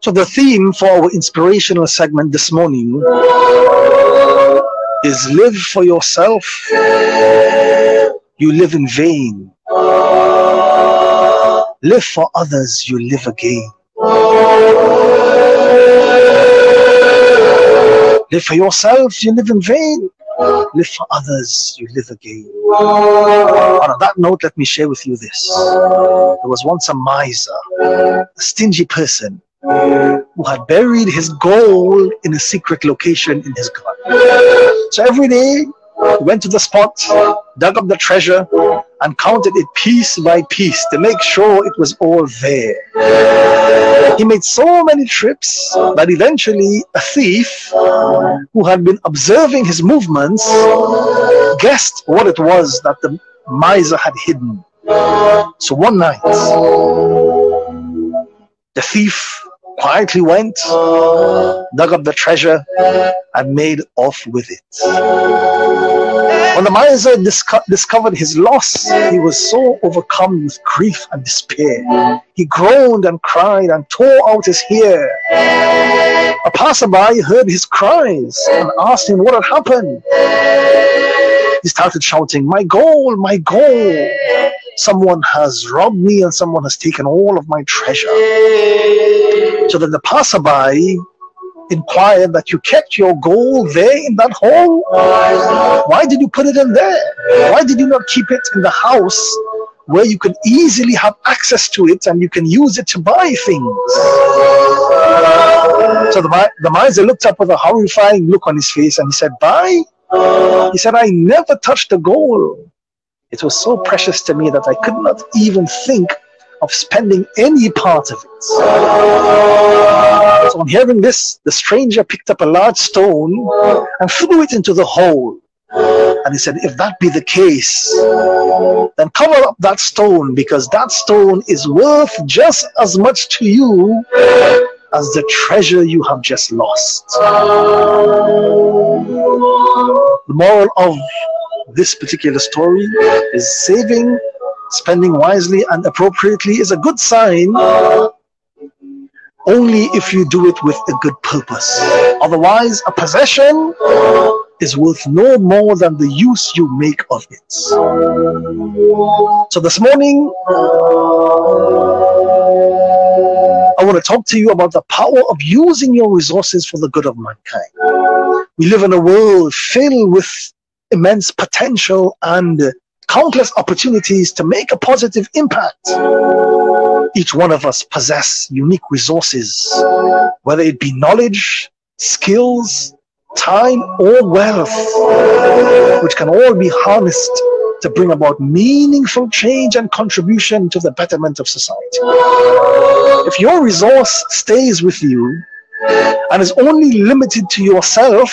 So the theme for our inspirational segment this morning is live for yourself, you live in vain. Live for others, you live again. Live for yourself, you live in vain. Live for others, you live again. On that note, let me share with you this. There was once a miser, a stingy person, who had buried his gold in a secret location in his garden. So every day, he went to the spot, dug up the treasure, and counted it piece by piece to make sure it was all there. He made so many trips that eventually a thief who had been observing his movements guessed what it was that the miser had hidden. So one night, the thief quietly went, dug up the treasure, and made off with it. When the miser discovered his loss, he was so overcome with grief and despair. He groaned and cried and tore out his hair. A passerby heard his cries and asked him what had happened. He started shouting, "My gold, my gold! Someone has robbed me and someone has taken all of my treasure." So then the passerby inquired that you kept your gold there in that hole? Why did you put it in there? Why did you not keep it in the house where you could easily have access to it and you can use it to buy things? So the miser looked up with a horrifying look on his face and he said, "Buy?" He said, "I never touched the gold. It was so precious to me that I could not even think of spending any part of it." So on hearing this, the stranger picked up a large stone and threw it into the hole. And he said, "If that be the case, then cover up that stone, because that stone is worth just as much to you as the treasure you have just lost." The moral of this particular story is saving, spending wisely and appropriately is a good sign only if you do it with a good purpose. Otherwise, a possession is worth no more than the use you make of it. So this morning, I want to talk to you about the power of using your resources for the good of mankind. We live in a world filled with immense potential and countless opportunities to make a positive impact. Each one of us possess unique resources, whether it be knowledge, skills, time, or wealth, which can all be harnessed to bring about meaningful change and contribution to the betterment of society. If your resource stays with you and is only limited to yourself,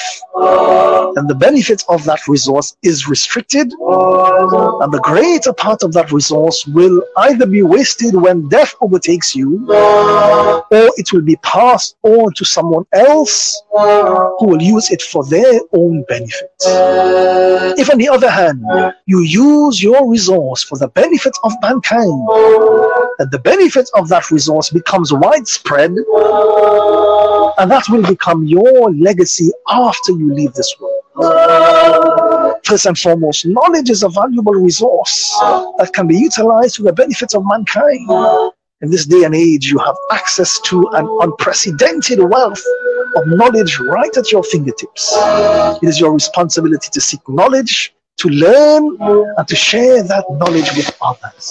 then the benefit of that resource is restricted, and the greater part of that resource will either be wasted when death overtakes you, or it will be passed on to someone else who will use it for their own benefit. If, on the other hand, you use your resource for the benefit of mankind, then the benefit of that resource becomes widespread, and that will become your legacy after you leave this world. First and foremost, knowledge is a valuable resource that can be utilized to the benefit of mankind. In this day and age, you have access to an unprecedented wealth of knowledge right at your fingertips. It is your responsibility to seek knowledge, to learn, and to share that knowledge with others.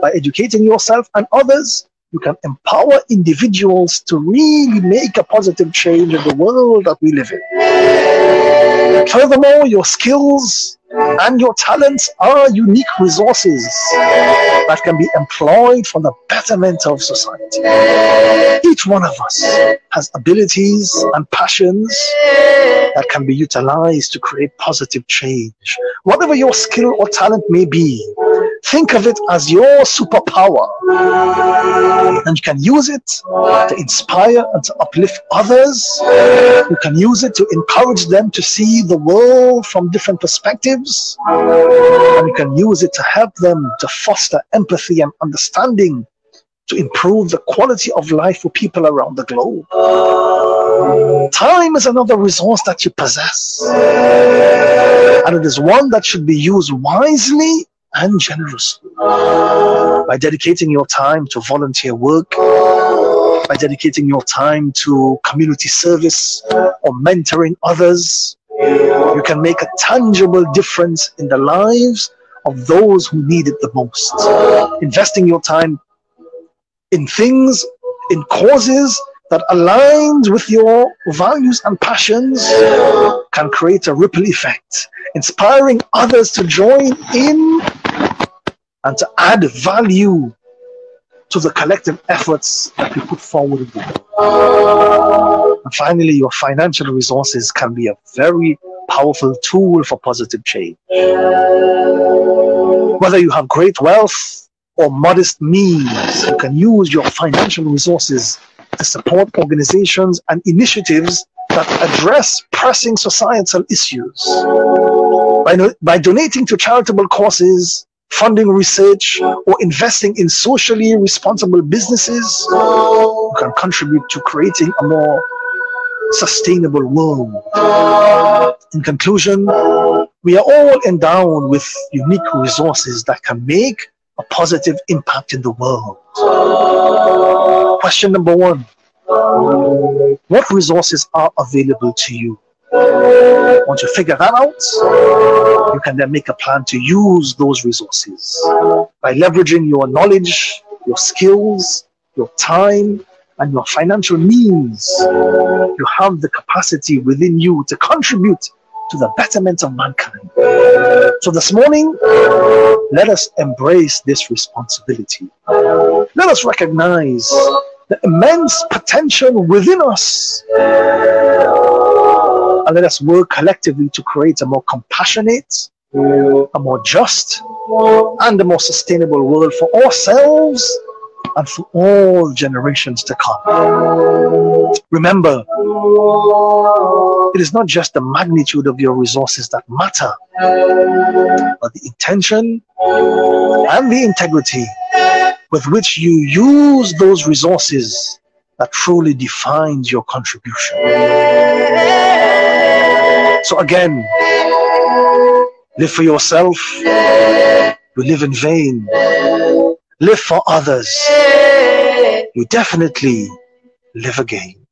By educating yourself and others, you can empower individuals to really make a positive change in the world that we live in. Furthermore, your skills and your talents are unique resources that can be employed for the betterment of society. Each one of us has abilities and passions that can be utilized to create positive change. Whatever your skill or talent may be, think of it as your superpower, and you can use it to inspire and to uplift others. You can use it to encourage them to see the world from different perspectives, and you can use it to help them to foster empathy and understanding to improve the quality of life for people around the globe. Time is another resource that you possess, and it is one that should be used wisely and generously. By dedicating your time to volunteer work, by dedicating your time to community service or mentoring others, you can make a tangible difference in the lives of those who need it the most. Investing your time in things, in causes that aligns with your values and passions can create a ripple effect, inspiring others to join in and to add value to the collective efforts that we put forward in the world. And finally, your financial resources can be a very powerful tool for positive change. Whether you have great wealth or modest means, you can use your financial resources to support organizations and initiatives that address pressing societal issues. By donating to charitable causes, funding research, or investing in socially responsible businesses, you can contribute to creating a more sustainable world. In conclusion, we are all endowed with unique resources that can make a positive impact in the world. Question number 1. What resources are available to you? Once you figure that out, you can then make a plan to use those resources. By leveraging your knowledge, your skills, your time, and your financial means, you have the capacity within you to contribute to the betterment of mankind. So this morning, let us embrace this responsibility. Let us recognize the immense potential within us, and let us work collectively to create a more compassionate, a more just, and a more sustainable world for ourselves and for all generations to come. Remember, it is not just the magnitude of your resources that matter, but the intention and the integrity with which you use those resources that truly defines your contribution. So again, live for yourself, you live in vain. Live for others, you definitely live again.